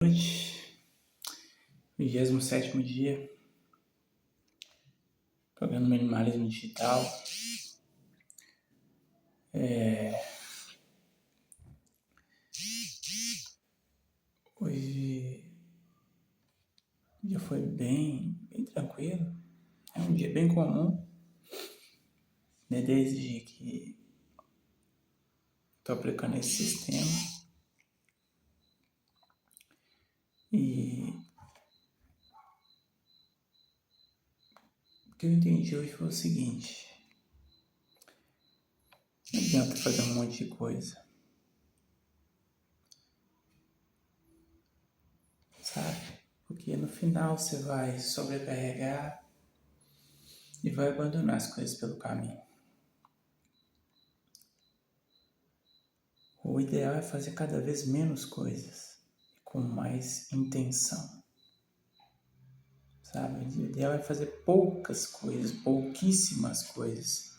Noite, 27º dia, programa Minimalismo Digital. Hoje o dia foi bem tranquilo, é um dia bem comum, né? Desde que estou aplicando esse sistema. E o que eu entendi hoje foi o seguinte: não adianta fazer um monte de coisa, sabe? Porque no final você vai sobrecarregar e vai abandonar as coisas pelo caminho. O ideal é fazer cada vez menos coisas, com mais intenção, sabe? O ideal é fazer poucas coisas, pouquíssimas coisas,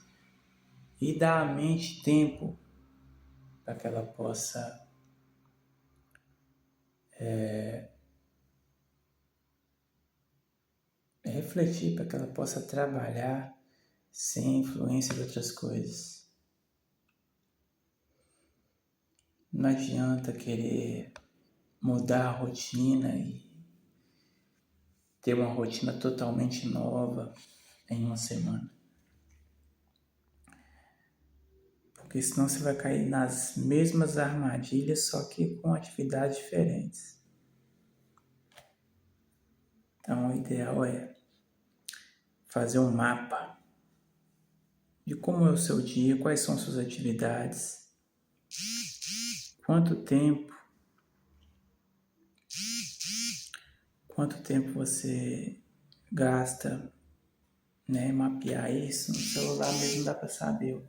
e dar à mente tempo para que ela possa refletir, para que ela possa trabalhar sem influência de outras coisas. Não adianta querer mudar a rotina e ter uma rotina totalmente nova em uma semana. Porque senão você vai cair nas mesmas armadilhas, só que com atividades diferentes. Então o ideal é fazer um mapa de como é o seu dia, quais são suas atividades, quanto tempo você gasta, né? Mapear isso no celular mesmo dá para saber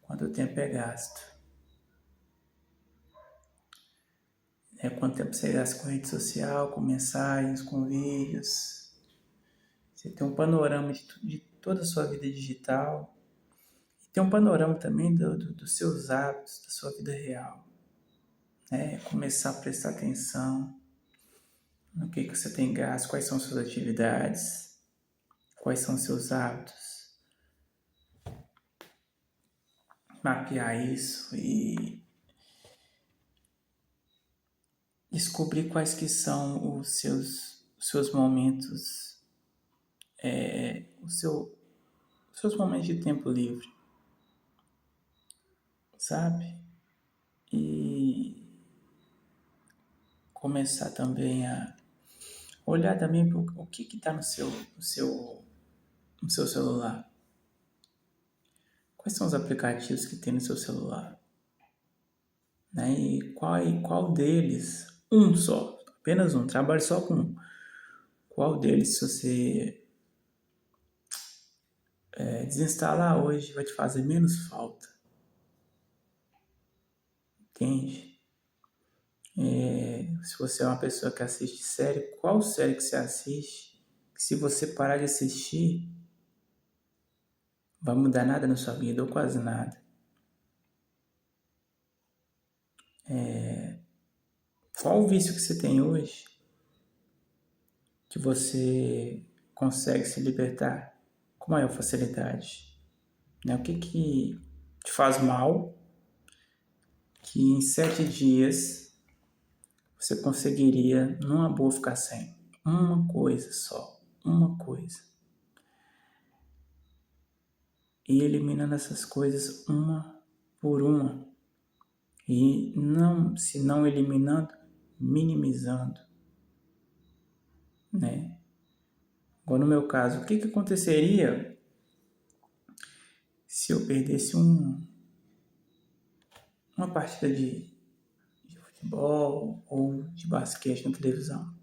quanto tempo é gasto. Quanto tempo você gasta com rede social, com mensagens, com vídeos. Você tem um panorama de toda a sua vida digital. E tem um panorama também dos seus hábitos, da sua vida real. Começar a prestar atenção no que você tem gasto, quais são suas atividades, quais são seus hábitos. Mapear isso e descobrir quais que são os seus momentos, os seus momentos de tempo livre, sabe? E começar também a olhar também para o que está no seu celular. Quais são os aplicativos que tem no seu celular? E qual deles, um só, apenas um, trabalhe só com um. Qual deles, se você desinstalar hoje, vai te fazer menos falta? Entende? Se você é uma pessoa que assiste série, qual série que você assiste? Que se você parar de assistir, vai mudar nada na sua vida, ou quase nada. Qual o vício que você tem hoje que você consegue se libertar com maior facilidade? O que te faz mal que em 7 dias você conseguiria, numa boa, ficar sem? Uma coisa só, uma coisa. E eliminando essas coisas uma por uma. E não, se não eliminando, minimizando. Agora, no meu caso, o que aconteceria se eu perdesse uma partida de futebol ou de basquete na televisão?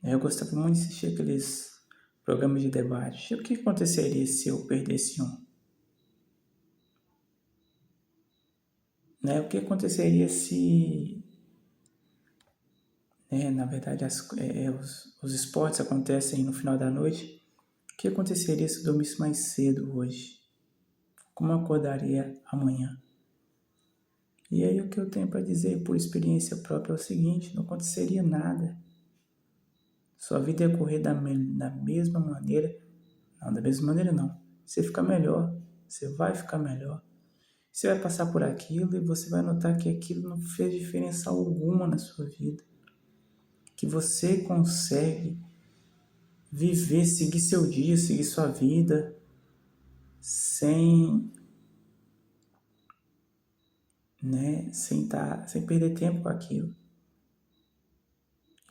Eu gostava muito de assistir aqueles programas de debate. O que aconteceria se eu perdesse um? O que aconteceria se, na verdade, os esportes acontecem no final da noite? O que aconteceria se eu dormisse mais cedo hoje? Como eu acordaria amanhã? E aí o que eu tenho para dizer por experiência própria é o seguinte: não aconteceria nada. Sua vida ia correr da mesma maneira. Não, da mesma maneira não. Você fica melhor. Você vai ficar melhor. Você vai passar por aquilo e você vai notar que aquilo não fez diferença alguma na sua vida. Que você consegue viver, seguir seu dia, seguir sua vida sem, né, sem perder tempo com aquilo.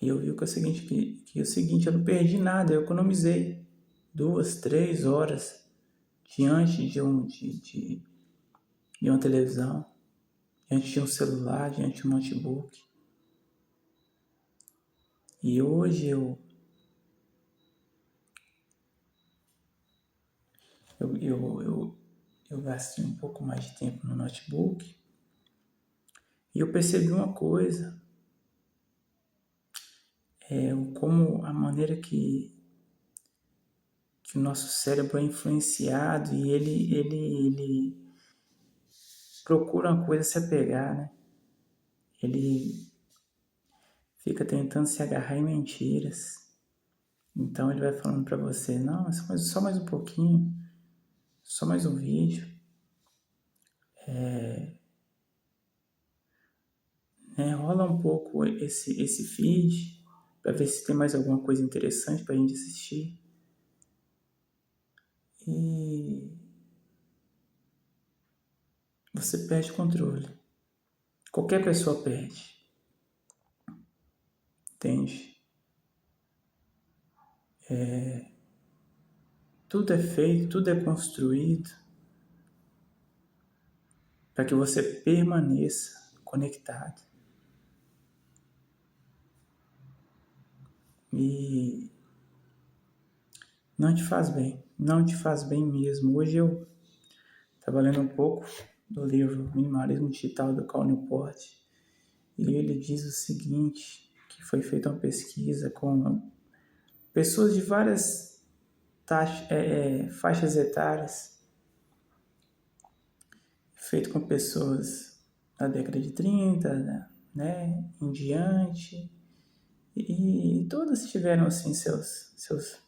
E eu vi que é o seguinte, que é o seguinte, eu não perdi nada, eu economizei 2, 3 horas diante de uma televisão, diante de um celular, diante de um notebook. E hoje eu gastei um pouco mais de tempo no notebook e eu percebi uma coisa, como a maneira que o nosso cérebro é influenciado e ele procura uma coisa se apegar, né? Ele fica tentando se agarrar em mentiras. Então ele vai falando para você, não, só mais um pouquinho, só mais um vídeo. Rola um pouco esse feed para ver se tem mais alguma coisa interessante para a gente assistir. E você perde o controle. Qualquer pessoa perde. Entende? Tudo é feito, tudo é construído para que você permaneça conectado. E não te faz bem, não te faz bem mesmo. Hoje eu estava lendo um pouco do livro Minimalismo Digital do Cal Newport e ele diz o seguinte, que foi feita uma pesquisa com pessoas de várias faixas etárias, feito com pessoas da década de 30, né, em diante, e todas tiveram assim seus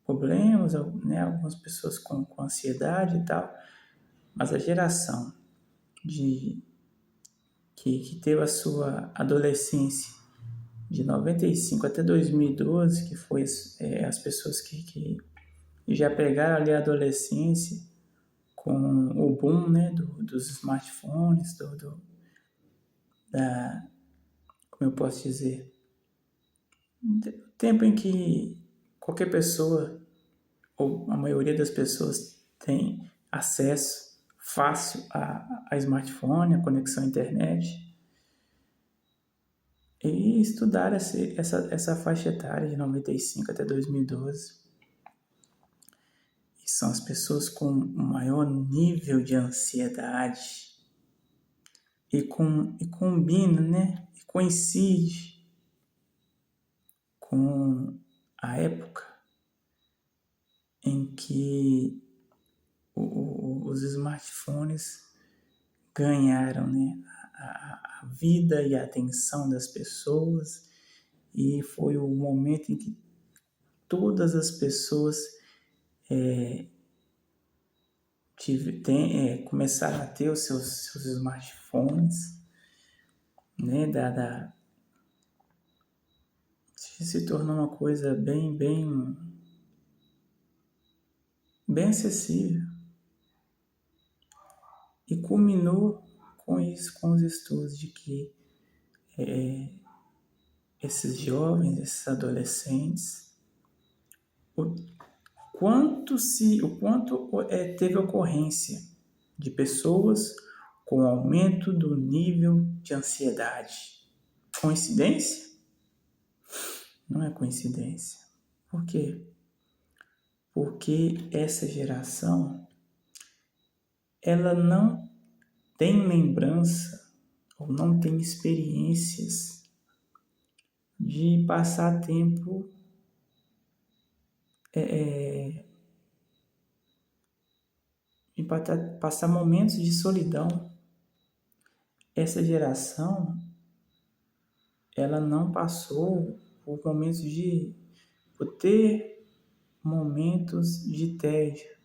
problemas, né, algumas pessoas com ansiedade e tal, mas a geração que teve a sua adolescência de 95 até 2012, que foi as pessoas que já pegaram ali a adolescência com o boom, né, dos smartphones, como eu posso dizer, tempo em que qualquer pessoa, ou a maioria das pessoas, tem acesso fácil a smartphone, a conexão à internet, e estudar essa faixa etária de 95 até 2012. E são as pessoas com o maior nível de ansiedade e combina, né? E coincide com a época em que os smartphones ganharam, né, a vida e a atenção das pessoas, e foi o momento em que todas as pessoas começaram a ter os seus smartphones, né, se tornou uma coisa bem acessível. E culminou com isso, com os estudos de que esses jovens, esses adolescentes, o quanto teve ocorrência de pessoas com aumento do nível de ansiedade. Coincidência? Não é coincidência. Por quê? Porque essa geração, ela não tem lembrança ou não tem experiências de passar tempo de passar momentos de solidão. essa geração, ela não passou por momentos por ter momentos de tédio,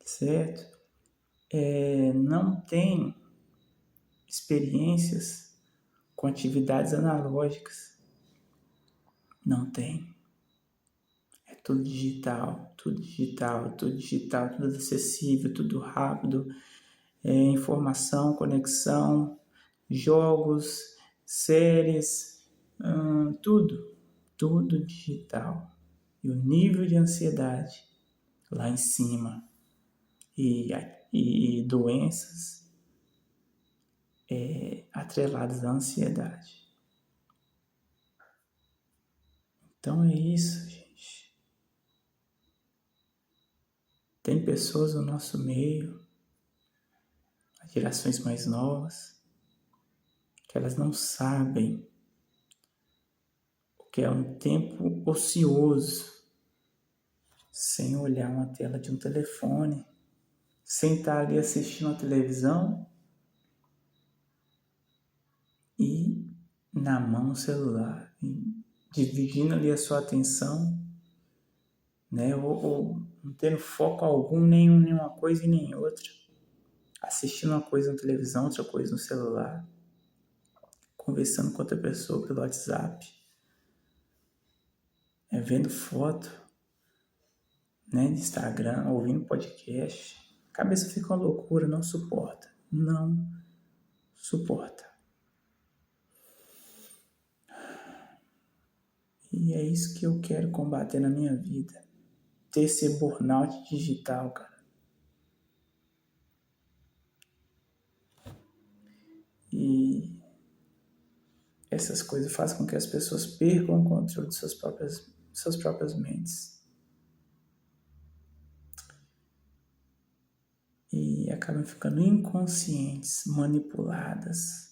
certo? Não tem experiências com atividades analógicas, não tem. É tudo digital, tudo digital, tudo digital, tudo acessível, tudo rápido, informação, conexão, jogos, séries, tudo digital. E o nível de ansiedade lá em cima e doenças atreladas à ansiedade. Então é isso, gente. Tem pessoas no nosso meio, as gerações mais novas, que elas não sabem o que é um tempo ocioso, sem olhar uma tela de um telefone, sem estar ali assistindo a televisão e na mão o celular, dividindo ali a sua atenção, né? Ou não tendo foco algum, nenhuma coisa e nem outra, assistindo uma coisa na televisão, outra coisa no celular, conversando com outra pessoa pelo WhatsApp, vendo foto, né, de Instagram, ouvindo podcast. A cabeça fica uma loucura, não suporta. E é isso que eu quero combater na minha vida. Ter esse burnout digital, cara. E essas coisas fazem com que as pessoas percam o controle de suas próprias mentes. E acabam ficando inconscientes, manipuladas.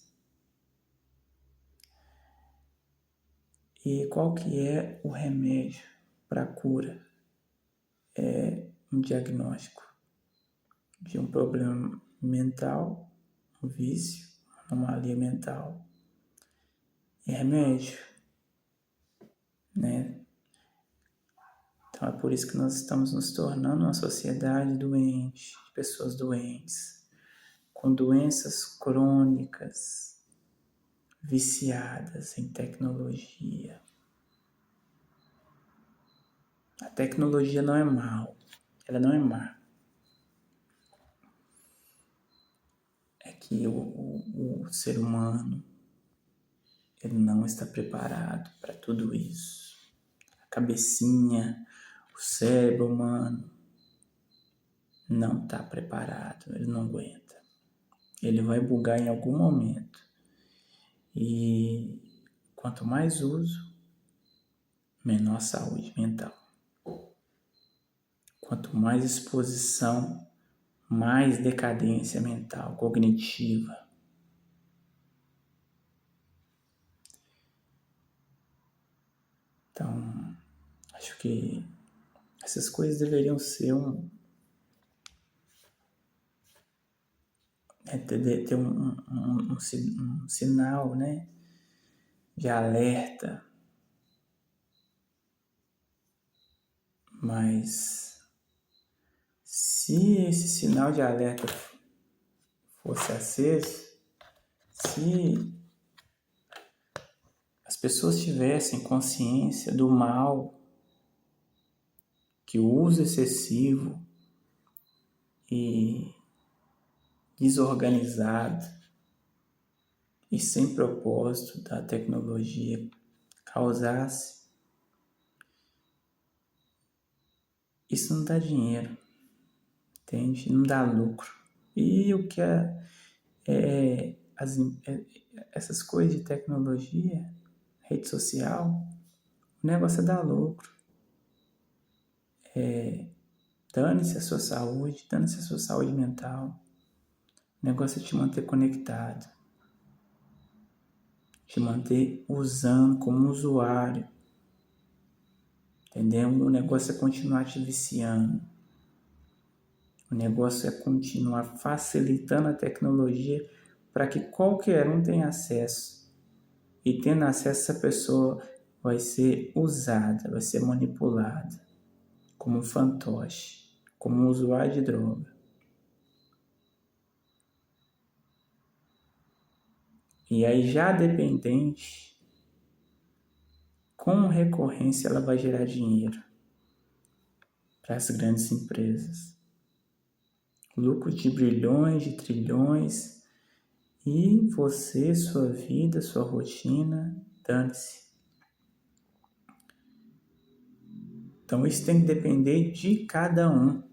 E qual que é o remédio para a cura? É um diagnóstico de um problema mental, um vício, uma anomalia mental. É remédio, né? Então é por isso que nós estamos nos tornando uma sociedade doente, de pessoas doentes, com doenças crônicas, viciadas em tecnologia. A tecnologia não é mal, ela não é má. É que o ser humano, ele não está preparado para tudo isso. A cabecinha, o cérebro humano não está preparado, ele não aguenta. Ele vai bugar em algum momento. E quanto mais uso, menor saúde mental. Quanto mais exposição, mais decadência mental, cognitiva. Então, acho que essas coisas deveriam ser ter um sinal, né, de alerta. Mas se esse sinal de alerta fosse aceso, se as pessoas tivessem consciência do mal que o uso excessivo e desorganizado e sem propósito da tecnologia causasse, isso não dá dinheiro, entende? Não dá lucro. E o que essas coisas de tecnologia, rede social, o negócio é dar lucro. Dane-se a sua saúde, dane-se a sua saúde mental. O negócio é te manter conectado, te manter usando como usuário, entendeu? O negócio é continuar te viciando. O negócio é continuar facilitando a tecnologia para que qualquer um tenha acesso. E tendo acesso, essa pessoa vai ser usada, vai ser manipulada como um fantoche, como um usuário de droga. E aí, já dependente, com recorrência, ela vai gerar dinheiro para as grandes empresas. Lucro de bilhões, de trilhões, e você, sua vida, sua rotina, dane-se. Então, isso tem que depender de cada um,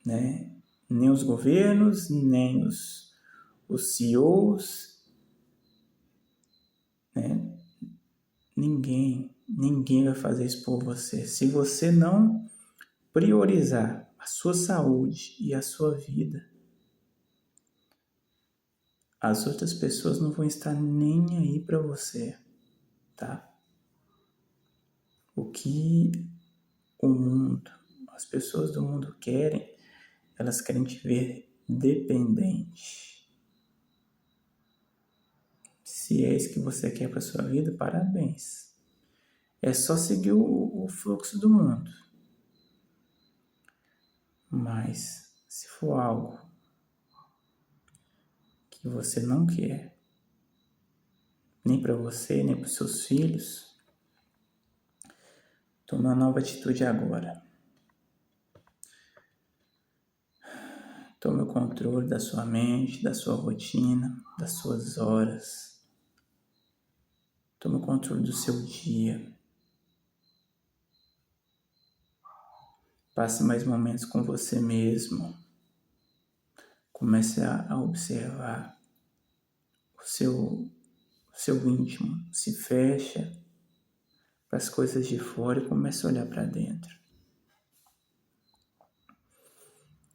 né? Nem os governos, nem os CEOs, né? Ninguém vai fazer isso por você. Se você não priorizar a sua saúde e a sua vida, as outras pessoas não vão estar nem aí para você, tá? O que o mundo, as pessoas do mundo querem, elas querem te ver dependente. Se é isso que você quer para sua vida, parabéns. É só seguir o fluxo do mundo. Mas se for algo que você não quer, nem para você, nem para os seus filhos, tome uma nova atitude agora. Tome o controle da sua mente, da sua rotina, das suas horas. Tome o controle do seu dia. Passe mais momentos com você mesmo. Comece a observar o seu íntimo. Se fecha para as coisas de fora e comece a olhar para dentro.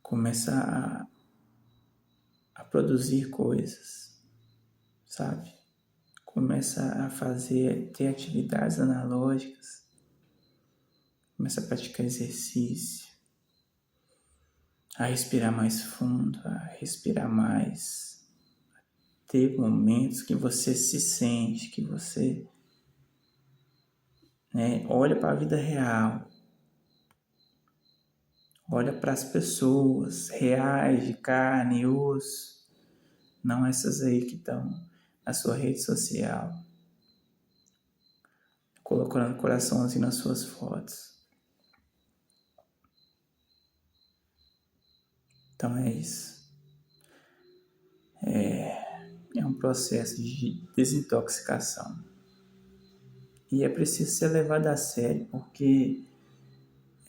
Começa a produzir coisas, sabe? Começa a ter atividades analógicas. Começa a praticar exercício. A respirar mais fundo, a respirar mais. Ter momentos que você se sente, que você olha para a vida real. Olha para as pessoas reais, de carne e osso. Não essas aí que estão na sua rede social. Colocando coraçãozinho nas suas fotos. Então é isso. É um processo de desintoxicação. E é preciso ser levado a sério, porque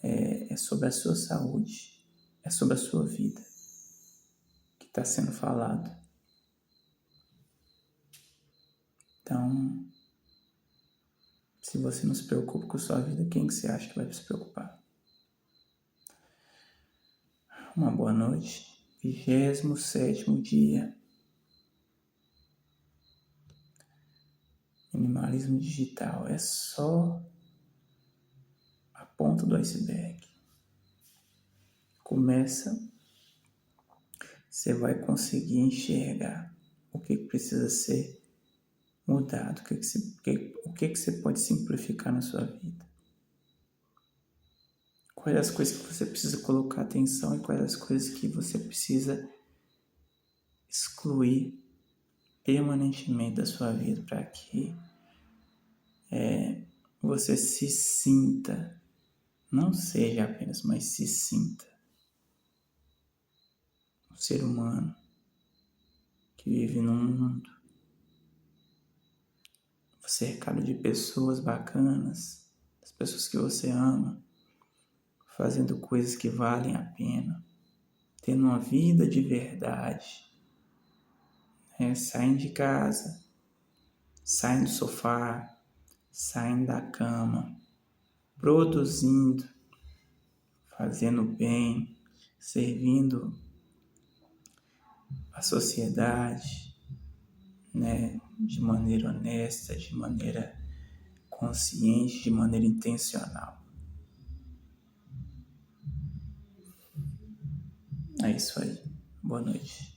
é sobre a sua saúde, é sobre a sua vida que está sendo falado. Então, se você não se preocupa com a sua vida, quem que você acha que vai se preocupar? Uma boa noite. 27º dia. Minimalismo digital é só a ponta do iceberg. Começa, você vai conseguir enxergar o que precisa ser mudado, o que você pode simplificar na sua vida. Quais as coisas que você precisa colocar atenção e quais as coisas que você precisa excluir permanentemente da sua vida para que você se sinta, não seja apenas, mas se sinta um ser humano que vive num mundo cercado de pessoas bacanas, as pessoas que você ama, fazendo coisas que valem a pena, tendo uma vida de verdade, saindo de casa, saindo do sofá, saindo da cama, produzindo, fazendo bem, servindo a sociedade, de maneira honesta, de maneira consciente, de maneira intencional. É isso aí. Boa noite.